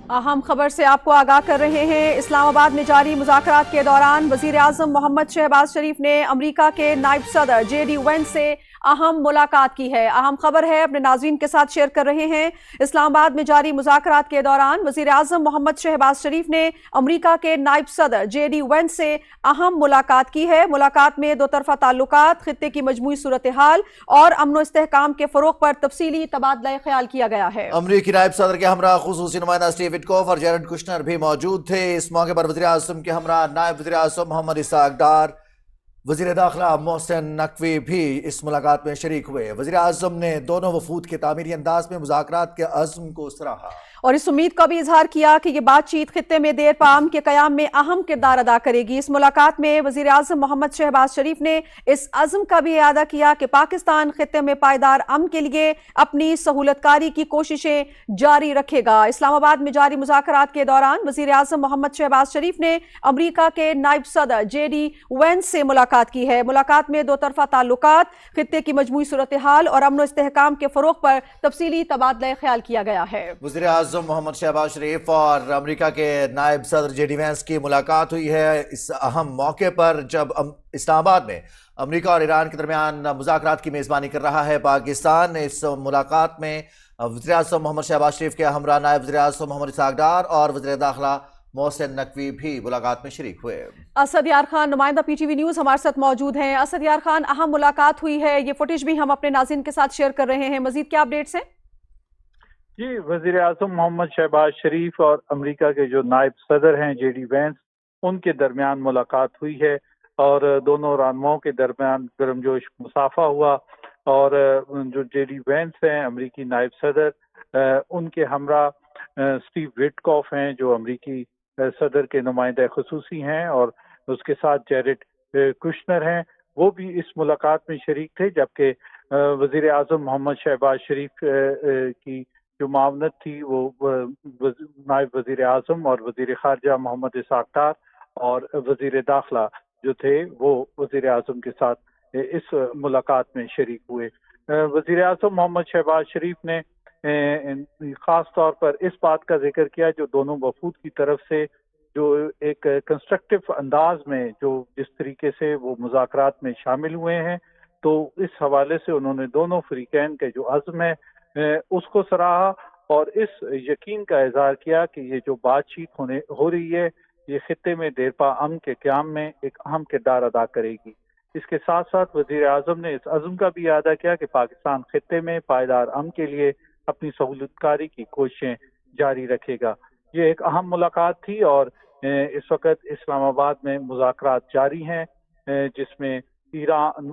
अहम खबर से आपको आगाह कर रहे हैं। इस्लामाबाद में जारी मुज़ाकरात के दौरान वज़ीर आज़म मोहम्मद शहबाज शरीफ ने अमरीका के नायब सदर JD वेंस से अहम मुलाकात की है। अहम खबर है, अपने नाज़रीन के साथ शेयर कर रहे हैं। इस्लामाबाद में जारी मुज़ाकरात के दौरान वज़ीर आज़म मोहम्मद शहबाज शरीफ ने अमरीका के नायब सदर JD वेंस से अहम मुलाकात की है। मुलाकात में दो तरफ़ा ताल्लुकात, खित्ते की मजमूई सूरत हाल और अमन व इस्तेहकाम के फ़रोग़ पर तफसीली तबादला ख्याल किया गया है। अमरीकी नायब सदर के हमरा खुसूसी नुमाइंदा स्टीव विटकॉफ और जेरेड कुशनर भी मौजूद थे। इस मौके पर वज़ीर आज़म के हमरा नायब वज़ीर आज़म मोहम्मद इसाक डार, वज़ीर दाखिला मोहसिन नकवी भी इस मुलाकात में शरीक हुए। वज़ीर आज़म ने दोनों वफूद के तामीरी अंदाज में मुज़ाकरात के अज़्म को सराहा और इस उम्मीद का भी इजहार किया कि ये बातचीत खित्ते में देर पाम के क़याम में अहम किरदार अदा करेगी। इस मुलाकात में वज़ीर आज़म मोहम्मद शहबाज शरीफ ने इस अज़्म का भी इआदा किया कि पाकिस्तान खित्ते में पायदार अमन के लिए अपनी सहूलतकारी की कोशिशें जारी रखेगा। इस्लामाबाद में जारी मुज़ाकरात के दौरान वज़ीर आज़म मोहम्मद शहबाज शरीफ ने अमरीका के नायब सदर JD वेंस से मुलाकात की है। मुलाकात में दो तरफ़ा ताल्लुकात, खित्ते की मजमूई सूरत हाल और अमन व इस्तेहकाम के फ़रोग़ पर तफसीली तबादला ख्याल किया गया है। वज़ीर आज़म मोहम्मद शहबाज शरीफ और अमरीका के नायब सदर JD वेंस की मुलाकात हुई है इस अहम मौके पर, जब इस्लामाबाद में अमरीका और ईरान के दरमियान मुज़ाकरात की मेज़बानी कर रहा है पाकिस्तान। इस मुलाकात में वज़ीर आज़म मोहम्मद शहबाज शरीफ के हमरा नायब वज़ीर आज़म मोहम्मद इसाक डार और वज़ीर दाखिला मोहसिन नकवी भी मुलाकात में शरीक हुए। असद यार खान, नुमाइंदा PTV न्यूज़ हमारे साथ मौजूद हैं। असद यार खान, अहम मुलाकात हुई है, ये फुटेज भी हम अपने नाज़रीन के साथ शेयर कर रहे हैं। मज़ीद क्या अपडेट्स हैं? जी, वज़ीर आज़म मोहम्मद शहबाज शरीफ और अमेरिका के जो नायब सदर हैं JD वेंस, उनके दरमियान मुलाकात हुई है और दोनों रहनुमाओं के दरमियान गर्मजोश मुसाफा हुआ। और जो JD वेंस हैं अमेरिकी नायब सदर, उनके हमरा स्टीव विटकॉफ हैं जो अमेरिकी सदर के नुमाइंदा खुसूसी हैं, और उसके साथ जेरेड कुशनर हैं, वो भी इस मुलाकात में शरीक थे। जबकि वज़ीर आज़म मोहम्मद शहबाज शरीफ की जो मावनत थी वो नायब वज़ीर आज़म और वज़ीर ख़ारजा मोहम्मद इसाक डार और वज़ीर दाखिला जो थे वो वज़ीर आज़म के साथ इस मुलाकात में शरीक हुए। वज़ीर आज़म मोहम्मद शहबाज शरीफ ने ख़ास तौर पर इस बात का जिक्र किया जो दोनों वफूद की तरफ से जो एक कंस्ट्रक्टिव अंदाज में जो जिस तरीके से वो मुज़ाकरात में शामिल हुए हैं, तो इस हवाले से उन्होंने दोनों फ़रीक़ैन के जो अज़्म है उसको सराहा और इस यकीन का इज़हार किया कि ये जो बातचीत हो रही है ये खित्ते में देरपा अमन के क़याम में एक अहम किरदार अदा करेगी। इसके साथ साथ वज़ीर आज़म ने इस अज़्म का भी अदा किया कि पाकिस्तान खित्ते में पायदार अमन के लिए अपनी सहूलतकारी की कोशिशें जारी रखेगा। ये एक अहम मुलाकात थी और इस वक्त इस्लामाबाद में मुज़ाकरात जारी हैं, जिसमें ईरान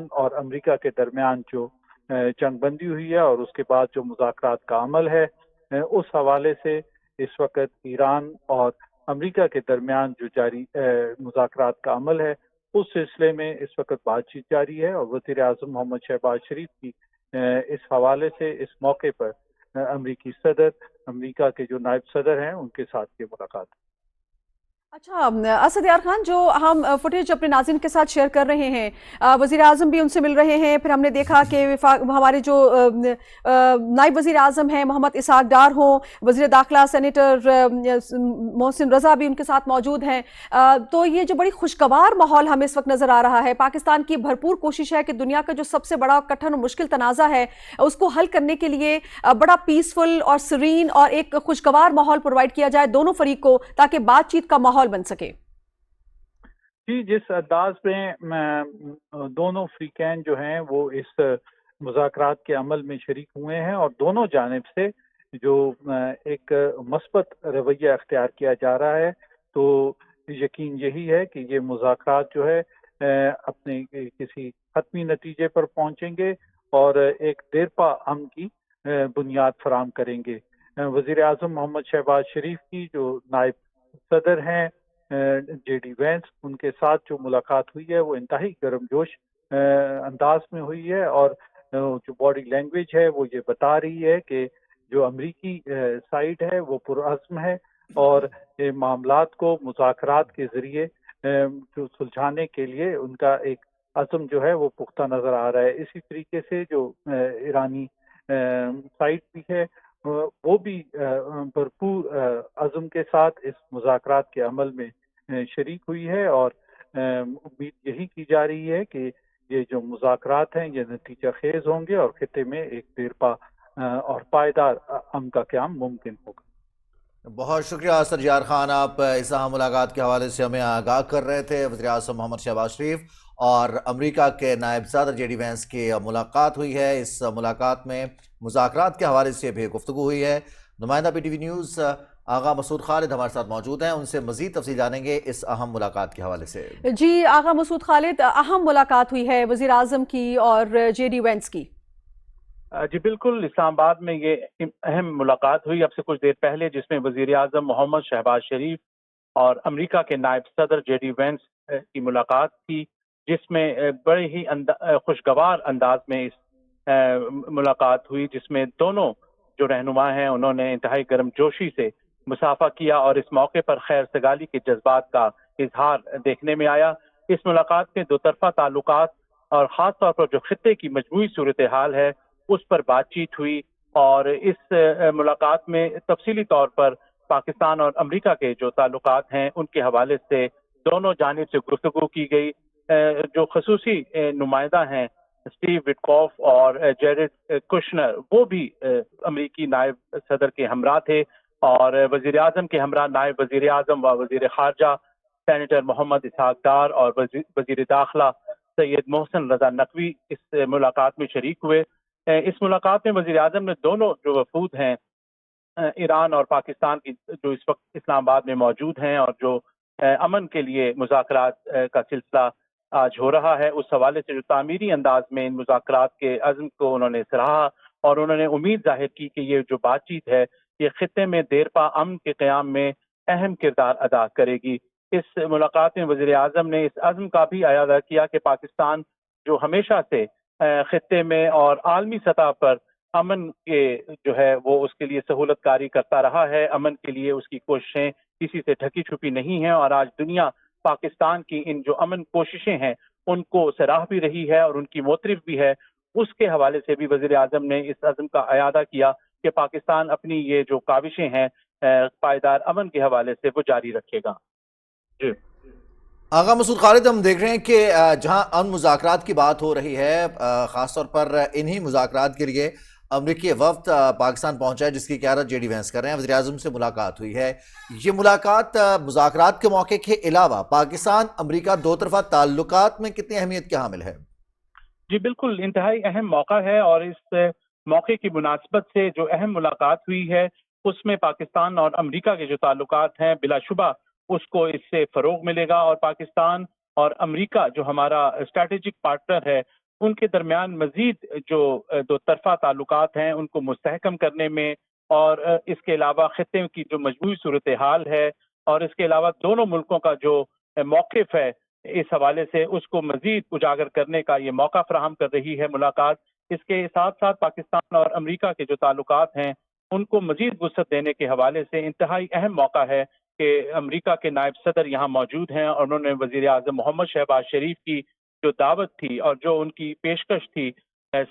और अमेरिका के दरमियान जो जंग बंदी हुई है और उसके बाद जो मुज़ाकरात का अमल है, उस हवाले से इस वक्त ईरान और अमेरिका के दरमियान जो जारी मुज़ाकरात का अमल है उस सिलसिले में इस वक्त बातचीत जारी है। और वज़ीर आज़म मोहम्मद शहबाज शरीफ की इस हवाले से इस मौके पर अमेरिकी सदर, अमेरिका के जो नायब सदर हैं उनके साथ ये मुलाकात। अच्छा असद यार खान, जो हम फुटेज अपने नाज़रीन के साथ शेयर कर रहे हैं, वज़ीर आज़म भी उनसे मिल रहे हैं, फिर हमने देखा कि हमारे जो नायब वज़ीर आज़म हैं मोहम्मद इसाक डार हों, वज़ीर दाखिला सेनेटर मोहसिन रज़ा भी उनके साथ मौजूद हैं। तो ये जो बड़ी खुशगवार माहौल हमें इस वक्त नज़र आ रहा है, पाकिस्तान की भरपूर कोशिश है कि दुनिया का जो सबसे बड़ा कठिन और मुश्किल तनाज़ा है उसको हल करने के लिए बड़ा पीसफुल और सरीन और एक खुशगवार माहौल प्रोवाइड किया जाए दोनों फरीक को, ताकि बातचीत का माहौल बन सके। जी, जिस अंदाज में दोनों फ्रीकैन जो हैं वो इस मुज़ाकरात के अमल में शरीक हुए हैं और दोनों जानिब से जो एक मस्बत रवैया अख्तियार किया जा रहा है, तो यकीन यही है कि ये मुज़ाकरात जो है अपने किसी हतमी नतीजे पर पहुंचेंगे और एक देरपा अमन की बुनियाद फराम करेंगे। वज़ीर आज़म मोहम्मद शहबाज शरीफ की जो नायब सदर हैं JD वेंस, उनके साथ जो मुलाकात हुई है वो इंतहाई गर्मजोश अंदाज में हुई है और जो बॉडी लैंग्वेज है वो ये बता रही है कि जो अमरीकी साइड है वो पुरअज़्म है और मामलात को मुज़ाकरात के ज़रिए जो सुलझाने के लिए उनका एक अज़्म जो है वो पुख्ता नज़र आ रहा है। इसी तरीके से जो ईरानी साइड भी है وہ بھی بھرپور عزم کے ساتھ اس مذاکرات کے عمل میں شریک ہوئی ہے، اور امید یہی کی جا رہی ہے کہ یہ جو مذاکرات ہیں یہ نتیجہ خیز ہوں گے اور خطے میں ایک دیرپا اور پائیدار امن کا قیام ممکن ہوگا۔ بہت شکریہ سرجار خان، آپ اس اہم ملاقات کے حوالے سے ہمیں آگاہ کر رہے تھے۔ وزیر اعظم محمد شہباز شریف اور امریکہ کے نائب صدر جے ڈی وینس کی ملاقات ہوئی ہے۔ اس ملاقات میں مذاکرات کے حوالے سے بھی گفتگو ہوئی ہے۔ نمائندہ پی ٹی وی نیوز آغا مسعود خالد ہمارے ساتھ موجود ہیں، ان سے مزید تفصیل جانیں گے اس اہم ملاقات کے حوالے سے۔ جی آغا مسعود خالد، اہم ملاقات ہوئی ہے وزیر اعظم کی اور جے ڈی وینس کی۔ جی بالکل، اسلام آباد میں یہ اہم ملاقات ہوئی اب سے کچھ دیر پہلے، جس میں وزیر اعظم محمد شہباز شریف اور امریکہ کے نائب صدر جے ڈی وینس کی ملاقات تھی، جس میں بڑے ہی خوشگوار انداز میں اس ملاقات ہوئی، جس میں دونوں جو رہنما ہیں انہوں نے انتہائی گرم جوشی سے مصافحہ کیا اور اس موقع پر خیر سگالی کے جذبات کا اظہار دیکھنے میں آیا۔ اس ملاقات میں دو طرفہ تعلقات اور خاص طور پر جو خطے کی مجموعی صورتحال ہے اس پر بات چیت ہوئی، اور اس ملاقات میں تفصیلی طور پر پاکستان اور امریکہ کے جو تعلقات ہیں ان کے حوالے سے دونوں جانب سے گفتگو کی گئی۔ جو خصوصی نمائندہ ہیں اسٹیو وٹکوف اور جیرڈ کشنر، وہ بھی امریکی نائب صدر کے ہمراہ تھے، اور وزیر اعظم کے ہمراہ نائب وزیر اعظم و وزیر خارجہ سینیٹر محمد اسحاق ڈار اور وزیر داخلہ سید محسن رضا نقوی اس ملاقات میں شریک ہوئے۔ اس ملاقات میں وزیر اعظم نے دونوں جو وفود ہیں ایران اور پاکستان کی، جو اس وقت اسلام آباد میں موجود ہیں اور جو امن کے لیے مذاکرات کا سلسلہ آج ہو رہا ہے، اس حوالے سے جو تعمیری انداز میں ان مذاکرات کے عزم کو انہوں نے سراہا، اور انہوں نے امید ظاہر کی کہ یہ جو بات چیت ہے یہ خطے میں دیرپا امن کے قیام میں اہم کردار ادا کرے گی۔ اس ملاقات میں وزیر اعظم نے اس عزم کا بھی اعادہ کیا کہ پاکستان جو ہمیشہ سے خطے میں اور عالمی سطح پر امن کے جو ہے وہ اس کے لیے سہولت کاری کرتا رہا ہے، امن کے لیے اس کی کوششیں کسی سے ڈھکی چھپی نہیں ہیں، اور آج دنیا پاکستان کی ان جو امن کوششیں ہیں ان کو سراہ بھی رہی ہے اور ان کی معترف بھی ہے۔ اس کے حوالے سے بھی وزیر اعظم نے اس عزم کا اعادہ کیا کہ پاکستان اپنی یہ جو کاوشیں ہیں پائیدار امن کے حوالے سے وہ جاری رکھے گا۔ جی آغا مسعود خالد، ہم دیکھ رہے ہیں کہ جہاں امن مذاکرات کی بات ہو رہی ہے، خاص طور پر انہی مذاکرات کے لیے امریکی وفد پاکستان پہنچا ہے جس کی قیادت جے ڈی وینس کر رہے ہیں، وزیر اعظم سے ملاقات ہوئی ہے۔ یہ ملاقات مذاکرات کے موقع کے علاوہ پاکستان امریکہ دو طرفہ تعلقات میں کتنی اہمیت کے حامل ہے؟ جی بالکل، انتہائی اہم موقع ہے، اور اس موقع کی مناسبت سے جو اہم ملاقات ہوئی ہے اس میں پاکستان اور امریکہ کے جو تعلقات ہیں بلا شبہ اس کو اس سے فروغ ملے گا، اور پاکستان اور امریکہ جو ہمارا اسٹریٹجک پارٹنر ہے ان کے درمیان مزید جو دو طرفہ تعلقات ہیں ان کو مستحکم کرنے میں، اور اس کے علاوہ خطے کی جو مجموعی صورتحال ہے اور اس کے علاوہ دونوں ملکوں کا جو موقف ہے اس حوالے سے اس کو مزید اجاگر کرنے کا یہ موقع فراہم کر رہی ہے ملاقات۔ اس کے ساتھ ساتھ پاکستان اور امریکہ کے جو تعلقات ہیں ان کو مزید وسعت دینے کے حوالے سے انتہائی اہم موقع ہے کہ امریکہ کے نائب صدر یہاں موجود ہیں، اور انہوں نے وزیر اعظم محمد شہباز شریف کی جو دعوت تھی اور جو ان کی پیشکش تھی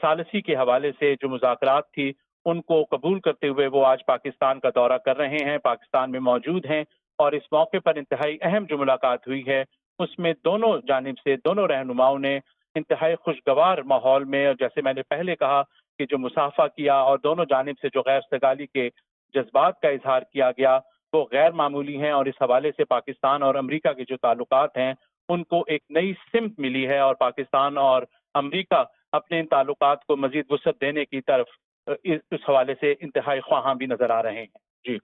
ثالثی کے حوالے سے جو مذاکرات تھی ان کو قبول کرتے ہوئے وہ آج پاکستان کا دورہ کر رہے ہیں، پاکستان میں موجود ہیں، اور اس موقع پر انتہائی اہم جو ملاقات ہوئی ہے اس میں دونوں جانب سے دونوں رہنماؤں نے انتہائی خوشگوار ماحول میں، اور جیسے میں نے پہلے کہا کہ جو مصافحہ کیا اور دونوں جانب سے جو غیر استقلالی کے جذبات کا اظہار کیا گیا وہ غیر معمولی ہیں، اور اس حوالے سے پاکستان اور امریکہ کے جو تعلقات ہیں ان کو ایک نئی سمت ملی ہے، اور پاکستان اور امریکہ اپنے ان تعلقات کو مزید وسعت دینے کی طرف اس حوالے سے انتہائی خواہاں بھی نظر آ رہے ہیں۔ جی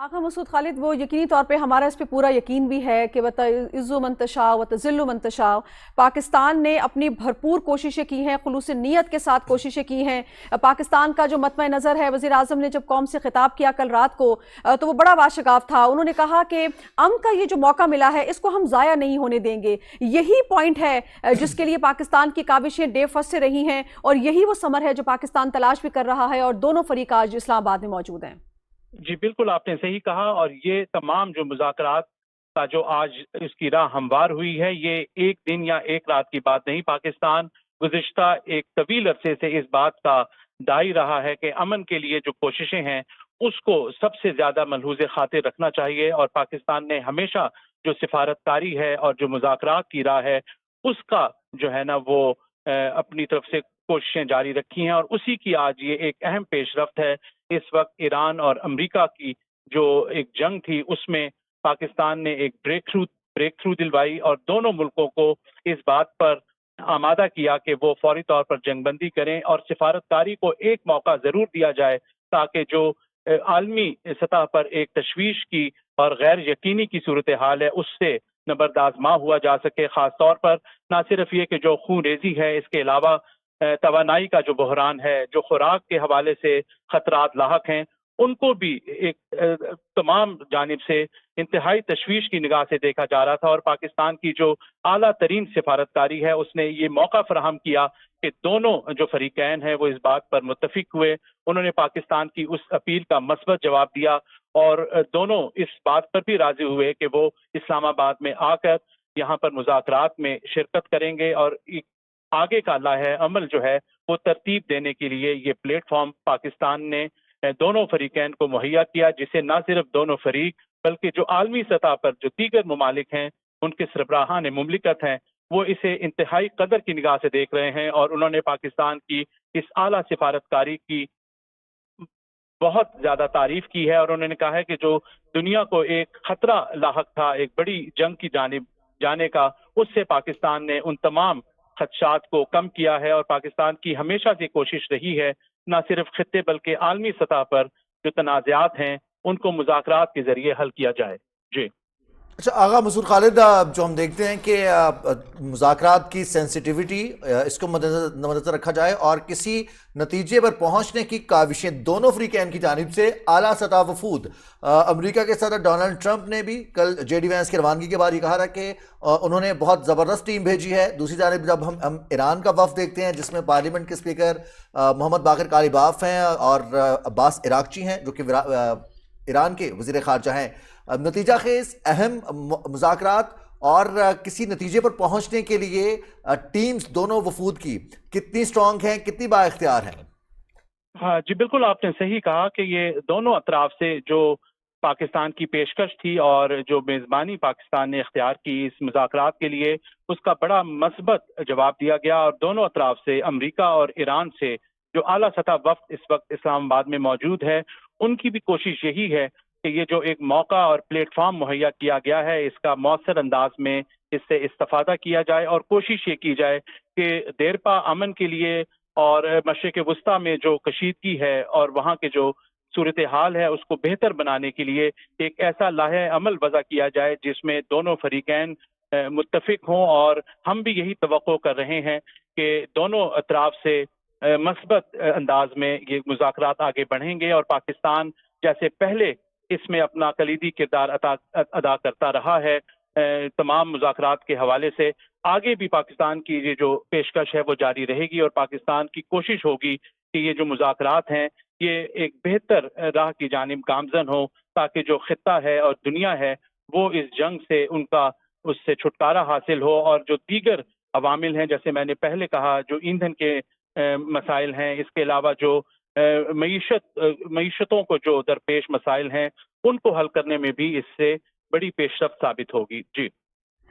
آغا مسعود خالد، وہ یقینی طور پہ ہمارا اس پہ پورا یقین بھی ہے کہ وَتَعِزُّ مَن تَشَاءُ وَتَذِلُّ مَن تَشَاءُ، پاکستان نے اپنی بھرپور کوششیں کی ہیں، خلوص نیت کے ساتھ کوششیں کی ہیں۔ پاکستان کا جو مطمع نظر ہے، وزیر اعظم نے جب قوم سے خطاب کیا کل رات کو تو وہ بڑا واشگاف تھا۔ انہوں نے کہا کہ امن کا یہ جو موقع ملا ہے اس کو ہم ضائع نہیں ہونے دیں گے، یہی پوائنٹ ہے جس کے لیے پاکستان کی کاوشیں ڈے فرسٹ سے رہی ہیں، اور یہی وہ ثمر ہے جو پاکستان تلاش بھی کر رہا ہے، اور دونوں فریق آج اسلام آباد میں موجود ہیں۔ جی بالکل، آپ نے صحیح کہا، اور یہ تمام جو مذاکرات کا جو آج اس کی راہ ہموار ہوئی ہے یہ ایک دن یا ایک رات کی بات نہیں۔ پاکستان گزشتہ ایک طویل عرصے سے اس بات کا दाई रहा है कि अमन के लिए जो कोशिशें हैं उसको सबसे ज्यादा मलहूज़ खातिर रखना चाहिए, और पाकिस्तान ने हमेशा जो सिफारतकारी है और जो मुज़ाकरात की राह है उसका जो है ना वो अपनी तरफ से कोशिशें जारी रखी हैं, और उसी की आज ये एक अहम पेशरफ्त है। इस वक्त ईरान और अमेरिका की जो एक जंग थी उसमें पाकिस्तान ने एक ब्रेक थ्रू दिलवाई और दोनों मुल्कों को इस बात पर आमादा किया कि वो फौरी तौर पर जंगबंदी करें और सिफारतकारी को एक मौका जरूर दिया जाए, ताकि जो आलमी सतह पर एक तशवीश की और गैर यकीनी की सूरत हाल है उससे नबरदाजमा हुआ जा सके। खास तौर पर न सिर्फ ये कि जो खून रेजी है, इसके अलावा तवानाई का जो बहरान है, जो खुराक के हवाले से खतरात लाहक हैं, उनको भी एक तमाम जानिब से इंतहाई तशवीश की निगाह से देखा जा रहा था। और पाकिस्तान की जो आला तरीन सिफारतकारी है उसने ये मौका फराहम किया कि दोनों जो फरीकैन हैं वो इस बात पर मुत्तफिक हुए। उन्होंने पाकिस्तान की उस अपील का मस्बत जवाब दिया और दोनों इस बात पर भी राजी हुए कि वो इस्लामाबाद में आकर यहाँ पर मुज़ाकरात में शिरकत करेंगे, और आगे का लाहे अमल जो है वो तरतीब देने के लिए ये प्लेटफॉर्म पाकिस्तान ने दोनों फरीकैन को मुहैया किया, जिसे न सिर्फ दोनों फरीक बल्कि जो आलमी सतह पर जो दीगर ममालिक हैं, उनके सरबराहान मुमलिकत हैं, वो इसे इंतहाई कदर की निगाह से देख रहे हैं। और उन्होंने पाकिस्तान की इस आला सिफारतकारी की बहुत ज्यादा तारीफ की है, और उन्होंने कहा है कि जो दुनिया को एक खतरा लाहक था एक बड़ी जंग की जानिब जाने का, उससे पाकिस्तान ने उन तमाम खदशात को कम किया है। और पाकिस्तान की हमेशा से कोशिश रही है न सिर्फ खित्ते बल्कि आलमी सतह पर जो तनाज़ात हैं उनको मुज़ाकरात के जरिए हल किया जाए। जी अच्छा आगा मसूद खालिद, जो हम देखते हैं कि मुज़ाकरात की सेंसिटिविटी इसको मद्देनजर रखा जाए और किसी नतीजे पर पहुंचने की काविशें दोनों फ्रीकैन की जानिब से आला सतह वफूद अमेरिका के सदर डोनाल्ड ट्रंप ने भी कल जेडी वैंस की रवानगी के बाद ये कहा था कि उन्होंने बहुत ज़बरदस्त टीम भेजी है। दूसरी जानिब जब हम ईरान का वफ़द देखते हैं जिसमें पार्लियामेंट के स्पीकर मोहम्मद बाक़िर कालिबाफ हैं और अब्बास इराक़ची हैं जो कि ईरान के वज़ीर ख़ारजा हैं, नतीजा खेज अहम मुज़ाकरात और किसी नतीजे पर पहुंचने के लिए टीम्स दोनों वफूद की कितनी स्ट्रांग हैं, कितनी बाइख्तियार हैं? हाँ जी, बिल्कुल आपने सही कहा कि ये दोनों अतराफ से जो पाकिस्तान की पेशकश थी और जो मेज़बानी पाकिस्तान ने इख्तियार की इस मुज़ाकरात के लिए, उसका बड़ा मस्बत जवाब दिया गया। और दोनों अतराफ से अमेरिका और ईरान से जो आला सतह वफ़द इस वक्त इस्लामाबाद में मौजूद है, उनकी भी कोशिश यही है कि ये जो एक मौका और प्लेटफॉर्म मुहैया किया गया है इसका मौसर अंदाज में इससे इस्तेफादा किया जाए, और कोशिश ये की जाए कि देरपा अमन के लिए और मशरिक़ वस्ता में जो कशीदगी है और वहाँ के जो सूरत हाल है उसको बेहतर बनाने के लिए एक ऐसा लाहे अमल वज़ा किया जाए जिसमें दोनों फरीकैन मुत्तफिक हों। और हम भी यही तवक्को कर रहे हैं कि दोनों अतराफ से मस्बत अंदाज में ये मुज़ाकरात आगे बढ़ेंगे, और पाकिस्तान जैसे पहले इसमें अपना कलीदी किरदार अदा करता रहा है तमाम मुज़ाकरात के हवाले से, आगे भी पाकिस्तान की ये जो पेशकश है वो जारी रहेगी। और पाकिस्तान की कोशिश होगी कि ये जो मुज़ाकरात हैं ये एक बेहतर राह की जानिब गामज़न हो, ताकि जो खित्ता है और दुनिया है वो इस जंग से उनका उससे छुटकारा हासिल हो, और जो दीगर अवामिल हैं जैसे मैंने पहले कहा जो ईंधन के मसाइल हैं, इसके अलावा जो मईशतों को जो दरपेश मसाइल हैं उनको हल करने में भी इससे बड़ी पेशरफ्त साबित होगी। जी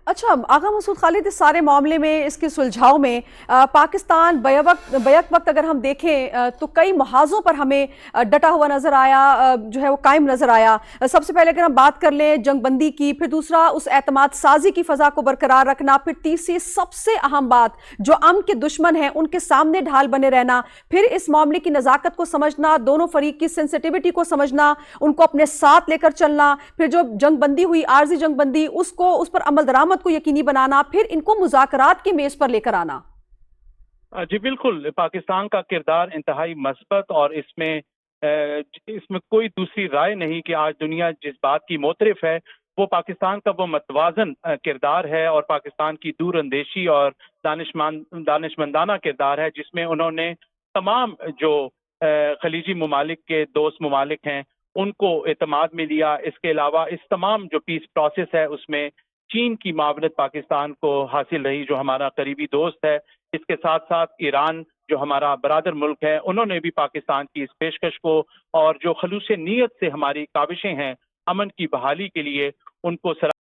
अच्छा आगा मसूद खालिद, इस सारे मामले में इसके सुलझाव में पाकिस्तान बैक वक्त अगर हम देखें तो कई महाजों पर हमें डटा हुआ नजर आया, जो है वो कायम नजर आया। सबसे पहले अगर हम बात कर लें जंगबंदी की, फिर दूसरा उस एतमाद साजी की फजा को बरकरार रखना, फिर तीसरी सबसे अहम बात जो अमन के दुश्मन हैं उनके सामने ढाल बने रहना, फिर इस मामले की नज़ाकत को समझना, दोनों फरीक की सेंसिटिविटी को समझना, उनको अपने साथ लेकर चलना, फिर जो जंगबंदी हुई आर्जी जंगबंदी उसको उस पर अमल दरामद को यकीनी बनाना, फिर इनको मुज़ाकरात की मेज पर लेकर आना। जी बिल्कुल, पाकिस्तान का किरदार इंतहाई मस्बत, और इसमें कोई दूसरी राय नहीं कि आज दुनिया जिस बात की मोतरिफ है वो पाकिस्तान का वो मतवाजन किरदार है, और पाकिस्तान की दूर अंदेशी और दानिशमंदाना किरदार है जिसमें उन्होंने तमाम जो खलीजी ममालिक के दोस्त ममालिक हैं उनको एतमाद में लिया। इसके अलावा इस तमाम जो पीस प्रोसेस है उसमें चीन की मावनत पाकिस्तान को हासिल रही जो हमारा करीबी दोस्त है। इसके साथ साथ ईरान جو ہمارا برادر ملک ہے، انہوں نے بھی پاکستان کی اس پیشکش کو اور جو خلوص نیت سے ہماری کاوشیں ہیں امن کی بحالی کے لیے ان کو